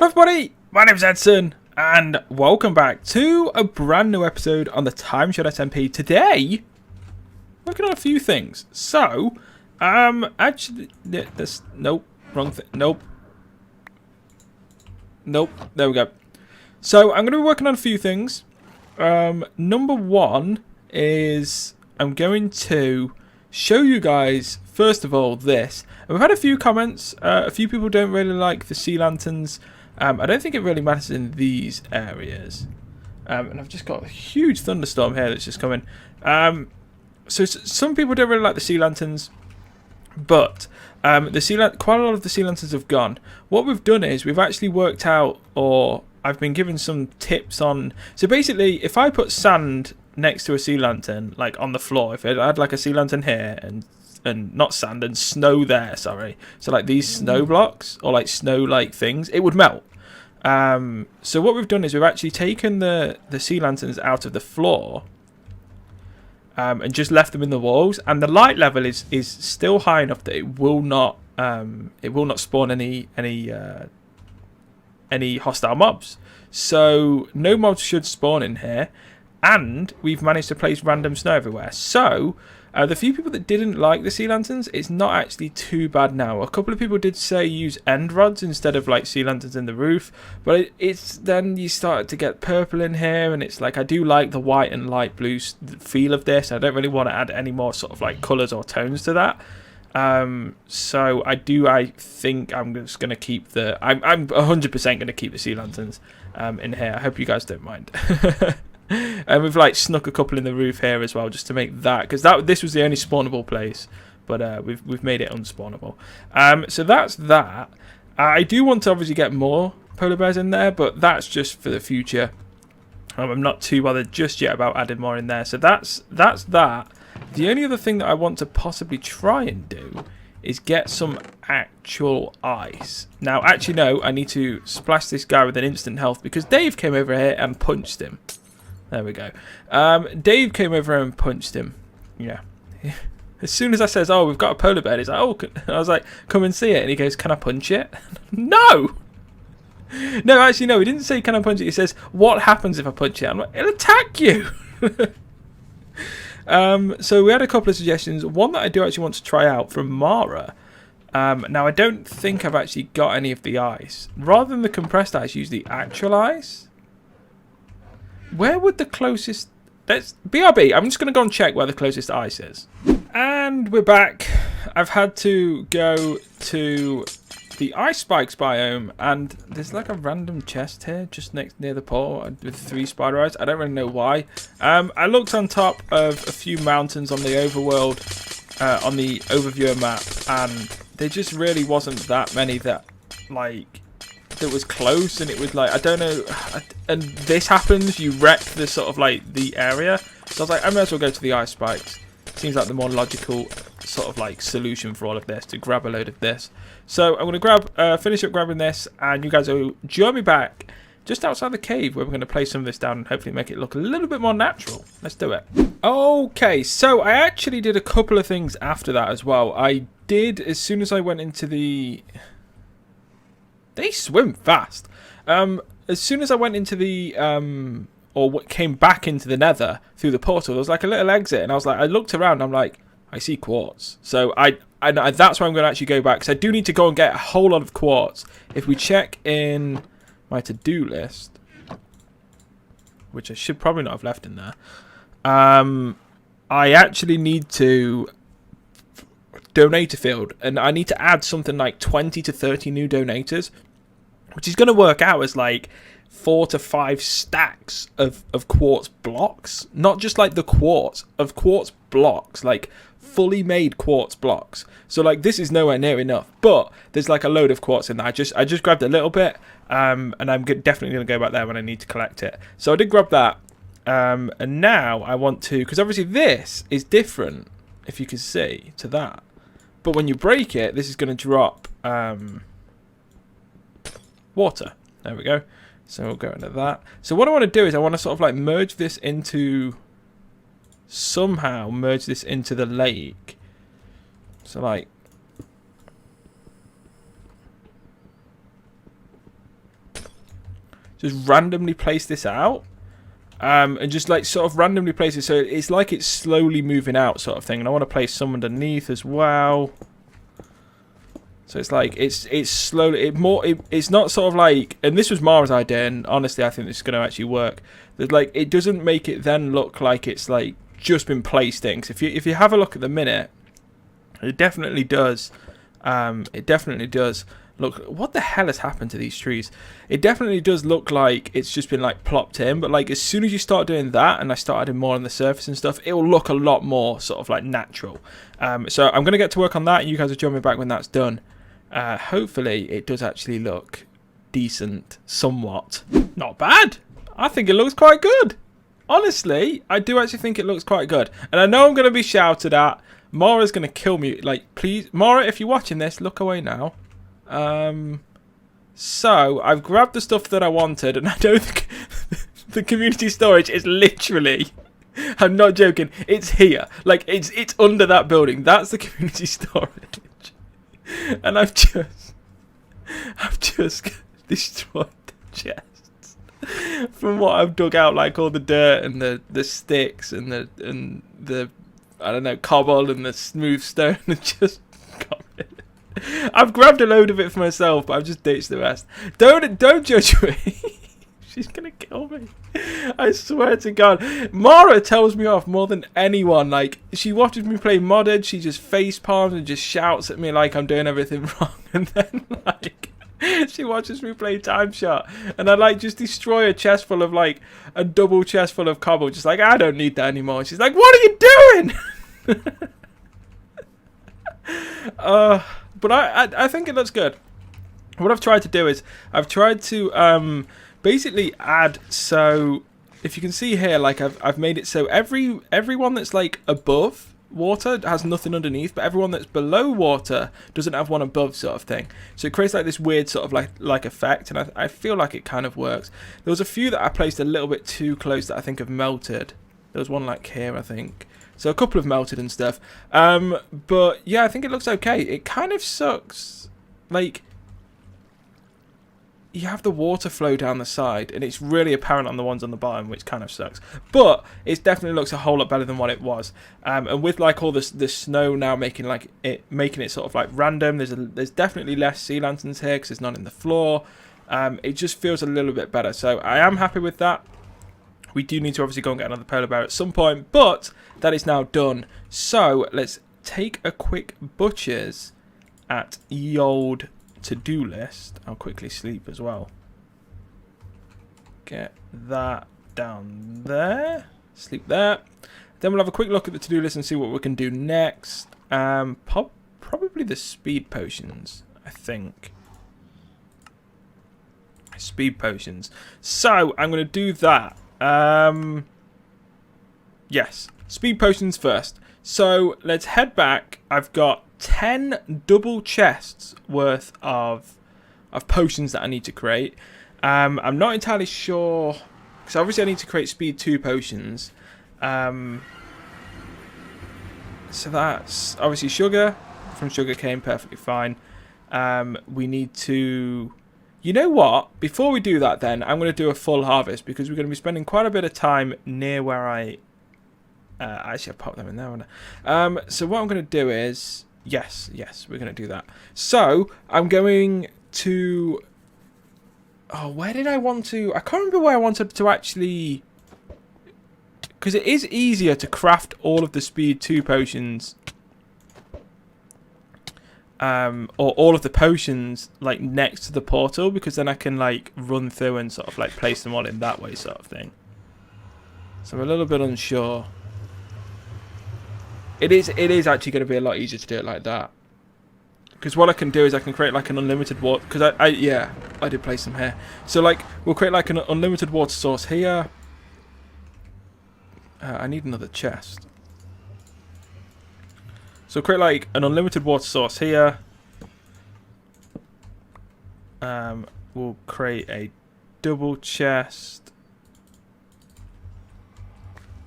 Everybody, my name's Edson, and welcome back to a brand new episode on the TimeShot SMP. Today, working on a few things. So, actually, this, nope, wrong thing, nope, there we go. So, I'm going to be working on a few things. Number one is I'm going to show you guys, first of all, this. And we've had a few comments. A few people don't really like the sea lanterns. I don't think it really matters in these areas. And I've just got a huge thunderstorm here that's just coming. So some people don't really like the sea lanterns, but quite a lot of the sea lanterns have gone. What we've done is we've actually worked out, or I've been given some tips on. So basically, if I put sand next to a sea lantern, like on the floor, if I had like a sea lantern here and not sand and snow there, sorry, so like these snow blocks or like snow like things, it would melt. So what we've done is we've actually taken the sea lanterns out of the floor and just left them in the walls, and the light level is still high enough that it will not spawn any hostile mobs. So no mobs should spawn in here, and we've managed to place random snow everywhere. So the few people that didn't like the sea lanterns, it's not actually too bad now. A couple of people did say use end rods instead of like sea lanterns in the roof, but it's then you started to get purple in here, and it's like I do like the white and light blue feel of this. I don't really want to add any more sort of like colours or tones to that. So I think I'm just going to keep I'm 100% going to keep the sea lanterns in here. I hope you guys don't mind. And we've like snuck a couple in the roof here as well, just to make that, because this was the only spawnable place, but we've made it unspawnable. So that's that. I do want to obviously get more polar bears in there, but that's just for the future. I'm not too bothered just yet about adding more in there. So that's that. The only other thing that I want to possibly try and do is get some actual ice. Now, actually, no, I need to splash this guy with an instant health because Dave came over here and punched him. There we go. Dave came over and punched him. Yeah. As soon as I says, oh, we've got a polar bear, he's like, oh, I was like, come and see it. And he goes, can I punch it? No! No, actually, no, he didn't say, can I punch it? He says, what happens if I punch it? I'm like, it'll attack you! So we had a couple of suggestions. One that I do actually want to try out from Mara. Now, I don't think I've actually got any of the ice. Rather than the compressed ice, use the actual ice. Where would the closest... BRB, I'm just going to go and check where the closest ice is. And we're back. I've had to go to the ice spikes biome, and there's like a random chest here just near the portal with 3 spider eyes. I don't really know why. I looked on top of a few mountains on the overworld, on the overviewer map, and there just really wasn't that many that was close, and it was like, I don't know, and this happens, you wreck the sort of like the area. So I was like, I might as well go to the ice spikes. Seems like the more logical sort of like solution for all of this, to grab a load of this. So I'm going to finish up grabbing this, and you guys will join me back just outside the cave where we're going to place some of this down and hopefully make it look a little bit more natural. Let's do it. Okay, so I actually did a couple of things after that as well. I did, as soon as I went into the... They swim fast. As soon as I went into the, came back into the nether through the portal, there was like a little exit, and I was like, I looked around, and I'm like, I see quartz. So that's why I'm going to actually go back, because I do need to go and get a whole lot of quartz. If we check in my to-do list, which I should probably not have left in there, I actually need to donate a field, and I need to add something like 20 to 30 new donators, which is going to work out as like 4 to 5 stacks of quartz blocks, not just like the quartz blocks, like fully made quartz blocks. So like this is nowhere near enough, but there's like a load of quartz in there. I just grabbed a little bit, and I'm definitely going to go back there when I need to collect it. So I did grab that, and now I want to, because obviously this is different, if you can see, to that. But when you break it, this is going to drop water. There we go. So we'll go into that. So what I want to do is I want to sort of like merge this into... Somehow merge this into the lake. So like... just randomly place this out. And just like sort of randomly place it so it's like it's slowly moving out sort of thing. And I want to place some underneath as well. So it's like it's slowly it's not sort of like, and this was Mara's idea, and honestly I think this is going to actually work. That like it doesn't make it then look like it's like just been placed in. 'Cause if you have a look at the minute, it definitely does. It definitely does. Look, what the hell has happened to these trees? It definitely does look like it's just been like plopped in, but like as soon as you start doing that and I start adding more on the surface and stuff, it will look a lot more sort of like natural. So I'm going to get to work on that, and you guys will join me back when that's done. Hopefully it does actually look decent, somewhat. Not bad. I think it looks quite good. Honestly, I do actually think it looks quite good. And I know I'm going to be shouted at. Mara's going to kill me. Like, please, Mara, if you're watching this, look away now. So I've grabbed the stuff that I wanted, and I know the community storage is literally, I'm not joking, it's here. Like it's under that building. That's the community storage. And I've just destroyed the chests from what I've dug out, like all the dirt and the sticks and the I don't know, cobble and the smooth stone, and just got rid. I've grabbed a load of it for myself, but I've just ditched the rest. Don't judge me. She's gonna kill me. I swear to God. Mara tells me off more than anyone. Like, she watches me play modded, she just face palms and just shouts at me like I'm doing everything wrong. And then like she watches me play TimeShot, and I like just destroy a chest full of like a double chest full of cobble. Just like, I don't need that anymore. She's like, what are you doing? But I think it looks good. What I've tried to do is I've tried to basically add, so if you can see here, like I've made it so everyone that's like above water has nothing underneath, but everyone that's below water doesn't have one above, sort of thing. So it creates like this weird sort of like effect, and I feel like it kind of works. There was a few that I placed a little bit too close that I think have melted. There was one like here, I think. So a couple have melted and stuff. But yeah, I think it looks okay. It kind of sucks. Like, you have the water flow down the side, and it's really apparent on the ones on the bottom, which kind of sucks. But it definitely looks a whole lot better than what it was. And with like all this snow now making it sort of like random. There's definitely less sea lanterns here because there's none in the floor. It just feels a little bit better. So I am happy with that. We do need to obviously go and get another polar bear at some point, but that is now done. So let's take a quick butcher's at ye old to-do list. I'll quickly sleep as well. Get that down there. Sleep there. Then we'll have a quick look at the to-do list and see what we can do next. Probably the speed potions, I think. Speed potions. So I'm going to do that. Yes, speed potions first. So let's head back. I've got 10 double chests worth of potions that I need to create. I'm not entirely sure, because obviously I need to create speed 2 potions. So that's obviously sugar from sugarcane, perfectly fine. We need to... You know what? Before we do that then, I'm going to do a full harvest, because we're going to be spending quite a bit of time near where I... actually, I've popped them in there, haven't I? So what I'm going to do is... Yes, we're going to do that. So, I'm going to... Oh, where did I want to... I can't remember where I wanted to actually... Because it is easier to craft all of the speed 2 potions... or all of the potions like next to the portal, because then I can like run through and sort of like place them all in that way, sort of thing. So I'm a little bit unsure. It is actually going to be a lot easier to do it like that, because what I can do is I can create like an unlimited water, because I did place them here. So like we'll create like an unlimited water source here. I need another chest. So create like an unlimited water source here. We'll create a double chest.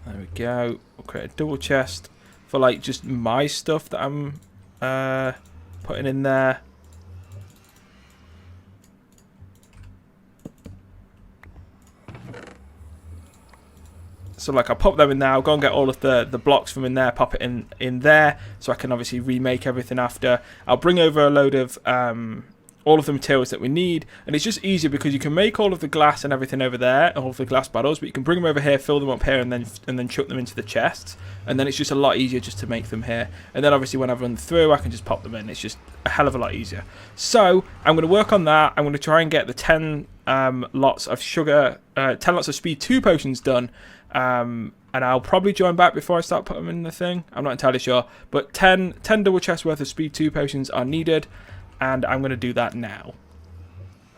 There we go. We'll create a double chest for like just my stuff that I'm putting in there. So like I'll pop them in there, I'll go and get all of the blocks from in there, pop it in there, so I can obviously remake everything after. I'll bring over a load of all of the materials that we need, and it's just easier because you can make all of the glass and everything over there, all of the glass bottles, but you can bring them over here, fill them up here, and then chuck them into the chests, and then it's just a lot easier just to make them here. And then obviously when I run through, I can just pop them in. It's just a hell of a lot easier. So I'm going to work on that. I'm going to try and get the 10 lots of sugar, 10 lots of speed 2 potions done, and I'll probably join back before I start putting them in the thing. I'm not entirely sure, but 10 double chests worth of speed 2 potions are needed. And I'm going to do that now.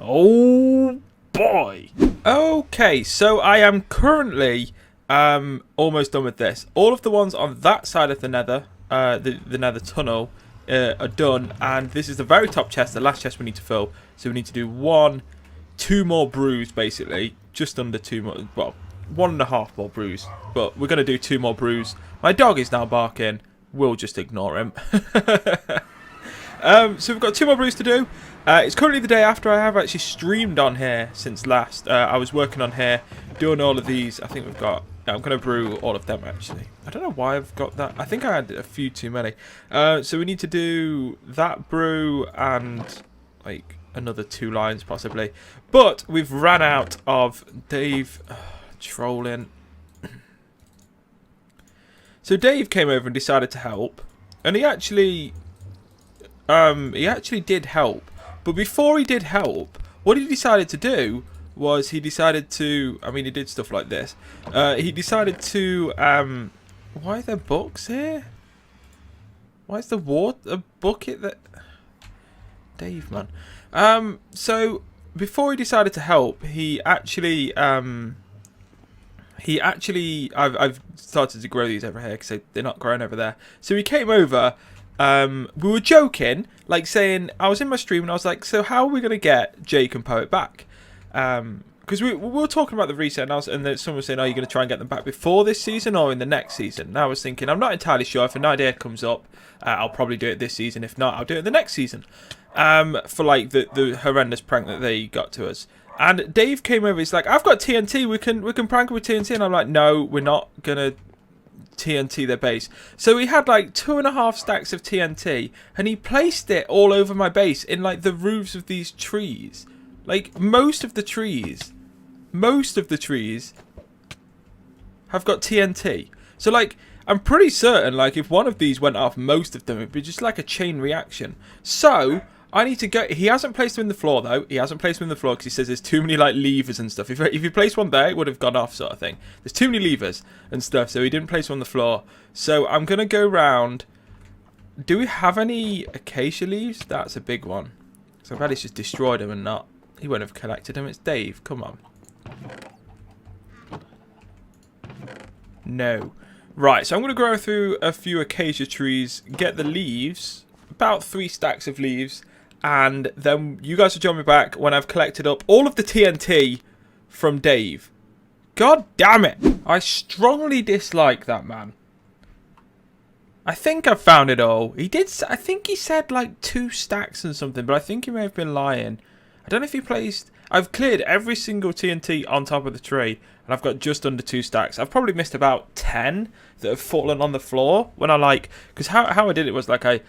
Oh, boy. Okay, so I am currently almost done with this. All of the ones on that side of the nether, the nether tunnel, are done. And this is the very top chest, the last chest we need to fill. So we need to do 2 more brews, basically. Just under 2 more, well, 1.5 more brews. But we're going to do 2 more brews. My dog is now barking. We'll just ignore him. So we've got 2 more brews to do. It's currently the day after. I have actually streamed on here since last. I was working on here, doing all of these. I think we've got... I'm going to brew all of them, actually. I don't know why I've got that. I think I had a few too many. So we need to do that brew and, like, another 2 lines, possibly. But we've ran out of Dave... trolling. So Dave came over and decided to help. And he actually did help, but before he did help, what he decided to do was he decided to, I mean, he did stuff like this. He decided to, why are there books here? Why is the water bucket that? Dave, man. So before he decided to help, I've started to grow these over here because they're not growing over there. So he came over. We were joking, like saying, I was in my stream and I was like, so how are we going to get Jake and Poet back? Because we were talking about the reset, and then someone was saying, are you going to try and get them back before this season or in the next season? And I was thinking, I'm not entirely sure. If an idea comes up, I'll probably do it this season. If not, I'll do it the next season. For like the horrendous prank that they got to us. And Dave came over, he's like, I've got TNT, we can prank with TNT. And I'm like, no, we're not going to TNT their base. So he had like 2.5 stacks of TNT, and he placed it all over my base in like the roofs of these trees. Like most of the trees have got TNT. So like I'm pretty certain like if one of these went off, most of them, it'd be just like a chain reaction. So I need to go. He hasn't placed them in the floor though. He hasn't placed them in the floor because he says there's too many like levers and stuff. If you placed one there, it would have gone off, sort of thing. There's too many levers and stuff, so he didn't place one on the floor. So I'm gonna go round. Do we have any acacia leaves? That's a big one. So I bet he's just destroyed them and not. He won't have collected them. It's Dave. Come on. No. Right. So I'm gonna grow through a few acacia trees, get the leaves, about 3 stacks of leaves. And then you guys will join me back when I've collected up all of the TNT from Dave. God damn it. I strongly dislike that man. I think I've found it all. He did. I think he said like 2 stacks and something, but I think he may have been lying. I don't know if he placed... I've cleared every single TNT on top of the tree, and I've got just under 2 stacks. I've probably missed about 10 that have fallen on the floor when I like... Because how I did it was like I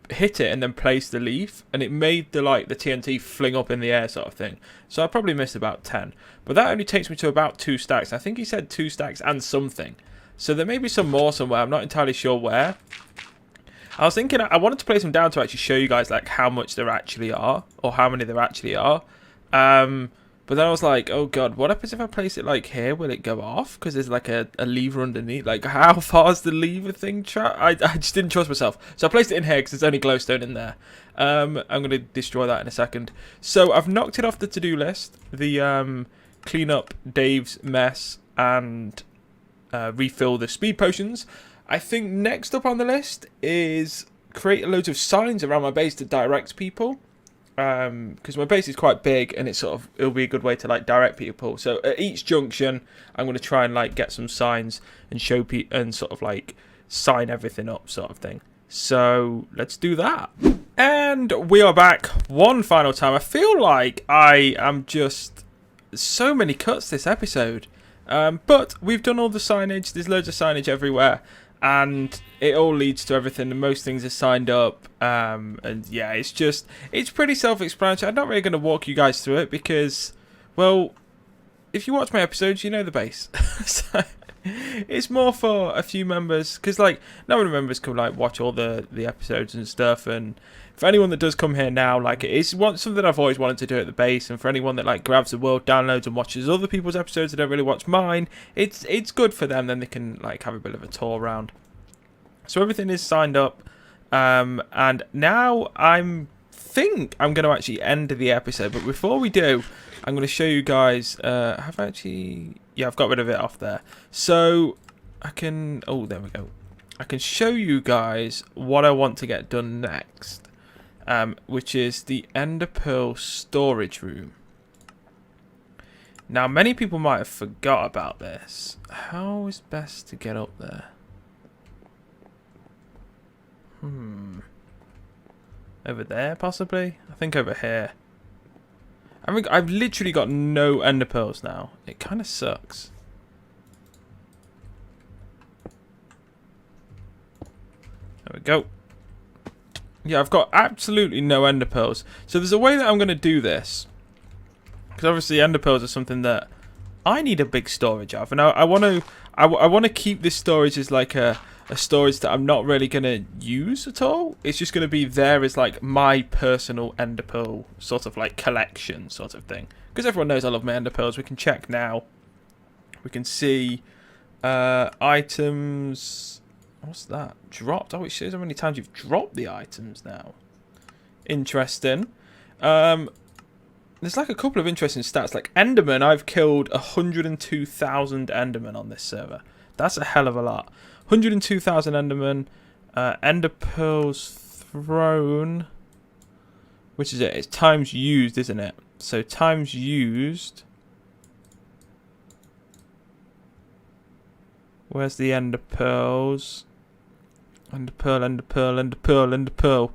hit it and then placed the leaf, and it made the TNT fling up in the air sort of thing. So I probably missed about 10. But that only takes me to about 2 stacks. I think he said 2 stacks and something. So there may be some more somewhere. I'm not entirely sure where. I was thinking I wanted to place them down to actually show you guys like how much there actually are, or how many there actually are. But then I was like, oh god, what happens if I place it like here? Will it go off? Because there's like a lever underneath. Like how far is the lever thing? I just didn't trust myself. So I placed it in here because there's only glowstone in there. I'm going to destroy that in a second. So I've knocked it off the to-do list. The clean up Dave's mess and refill the speed potions. I think next up on the list is create loads of signs around my base to direct people. Because my base is quite big and it'll be a good way to like direct people. So at each junction I'm going to try and like get some signs and show people and sort of like sign everything up sort of thing. So let's do that. And we are back one final time. I feel like I am just so many cuts this episode. But we've done all the signage. There's loads of signage everywhere, and it all leads to everything, and most things are signed up. And yeah, it's pretty self-explanatory. I'm not really going to walk you guys through it because, well, if you watch my episodes, you know the base. So it's more for a few members, because like no one members can like watch all the episodes and stuff. And for anyone that does come here now, like it's something I've always wanted to do at the base. And for anyone that like grabs the world, downloads and watches other people's episodes that don't really watch mine, it's good for them. Then they can like have a bit of a tour around. So everything is signed up, and now think I'm going to actually end the episode. But before we do, I'm going to show you guys. I've got rid of it off there, so I can. Oh, there we go. I can show you guys what I want to get done next, which is the Ender Pearl storage room. Now, many people might have forgot about this. How is best to get up there? Over there, possibly? I think over here. I mean, I've literally got no ender pearls now. It kind of sucks. There we go. Yeah, I've got absolutely no ender pearls. So there's a way that I'm going to do this. Because obviously ender pearls are something that I need a big storage of. And I want to keep this storage as like a storage that I'm not really going to use at all. It's just going to be there as like my personal ender pearl sort of like collection sort of thing. Because everyone knows I love my ender pearls. We can check now. We can see items. What's that? Dropped. Oh, it shows how many times you've dropped the items now. Interesting. There's like a couple of interesting stats. Like Enderman, I've killed 102,000 Endermen on this server. That's a hell of a lot. 102,000 Endermen. Ender Pearls thrown. Which is it? It's times used, isn't it? So times used. Where's the Ender Pearls? Ender Pearl, Ender Pearl, Ender Pearl, Ender Pearl.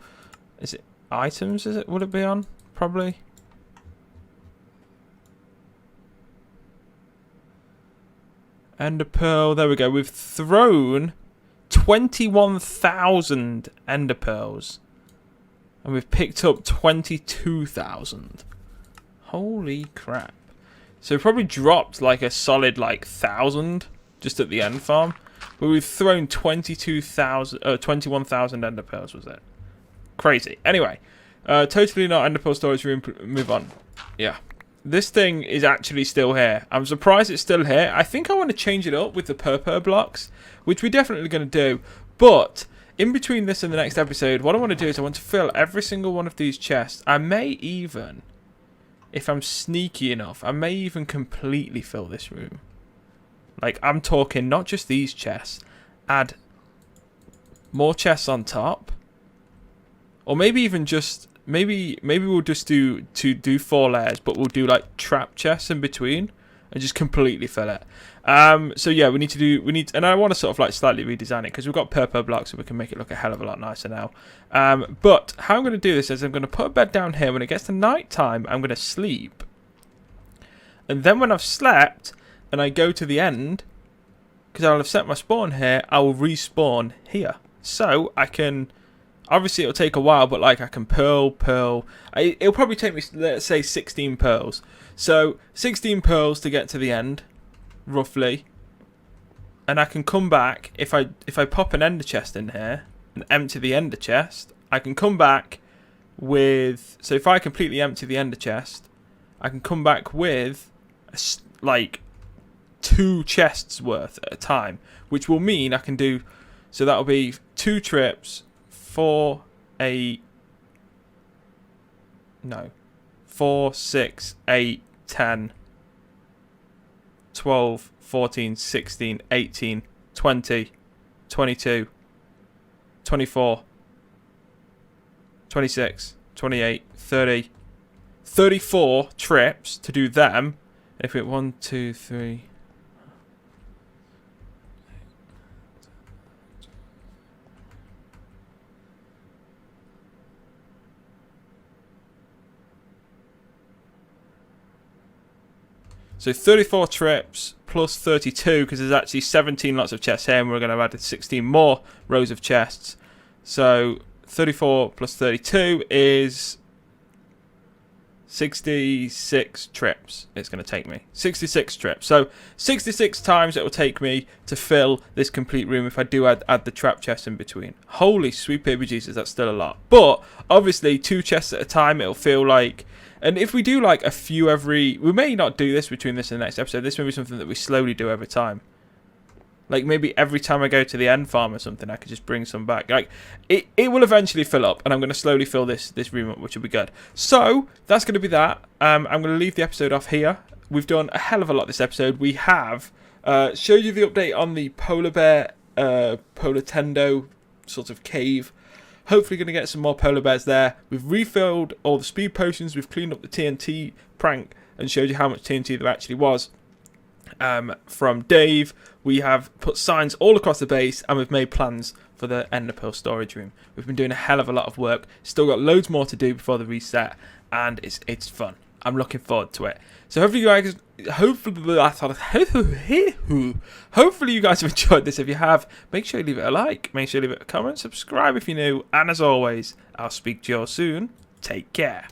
Is it items? Is it? Would it be on? Probably. Ender Pearl, there we go. We've thrown 21,000 Ender Pearls. And we've picked up 22,000. Holy crap. So we probably dropped like a solid like 1,000 just at the end farm. But we've thrown 21,000 Ender Pearls, was it? Crazy. Anyway, totally not Ender Pearl storage room. Move on. Yeah. This thing is actually still here. I'm surprised it's still here. I think I want to change it up with the purple blocks, which we're definitely going to do. But in between this and the next episode, what I want to do is I want to fill every single one of these chests. I may even, if I'm sneaky enough, I may even completely fill this room. Like, I'm talking not just these chests. Add more chests on top. Or maybe even just... Maybe we'll just do 4 layers, but we'll do like trap chests in between and just completely fill it. So yeah, we need, and I want to sort of like slightly redesign it because we've got purple blocks, so we can make it look a hell of a lot nicer now. But how I'm going to do this is I'm going to put a bed down here. When it gets to night time, I'm going to sleep, and then when I've slept and I go to the end, because I'll have set my spawn here, I will respawn here, so I can. Obviously, it'll take a while, but like I can pearl. It'll probably take me, let's say, 16 pearls. So 16 pearls to get to the end, roughly. And I can come back if I pop an ender chest in here and empty the ender chest. I can come back with. So if I completely empty the ender chest, I can come back with like 2 chests worth at a time, which will mean I can do. So that'll be 2 trips. 4, 6, 8, 10, 12, 14, 16, 18, 20, 22, 24, 26, 28, 30, 34 trips to do them. If it 1, 2, 3. So 34 trips plus 32, because there's actually 17 lots of chests here, and we're going to add 16 more rows of chests. So 34 plus 32 is 66 trips it's going to take me. 66 trips. So 66 times it will take me to fill this complete room if I do add the trap chest in between. Holy sweet baby Jesus, that's still a lot. But obviously 2 chests at a time, it'll feel like... And if we do like a few every... We may not do this between this and the next episode. This may be something that we slowly do over time. Like maybe every time I go to the end farm or something, I could just bring some back. Like it will eventually fill up, and I'm going to slowly fill this room up, which will be good. So that's going to be that. I'm going to leave the episode off here. We've done a hell of a lot this episode. We have showed you the update on the polar bear, polar tendo sort of cave. Hopefully going to get some more polar bears there. We've refilled all the speed potions. We've cleaned up the TNT prank and showed you how much TNT there actually was. From Dave, we have put signs all across the base, and we've made plans for the ender pearl storage room. We've been doing a hell of a lot of work. Still got loads more to do before the reset, and it's fun. I'm looking forward to it. So hopefully you guys, hopefully you guys have enjoyed this. If you have, make sure you leave it a like, make sure you leave it a comment, subscribe if you're new, and as always, I'll speak to you all soon. Take care.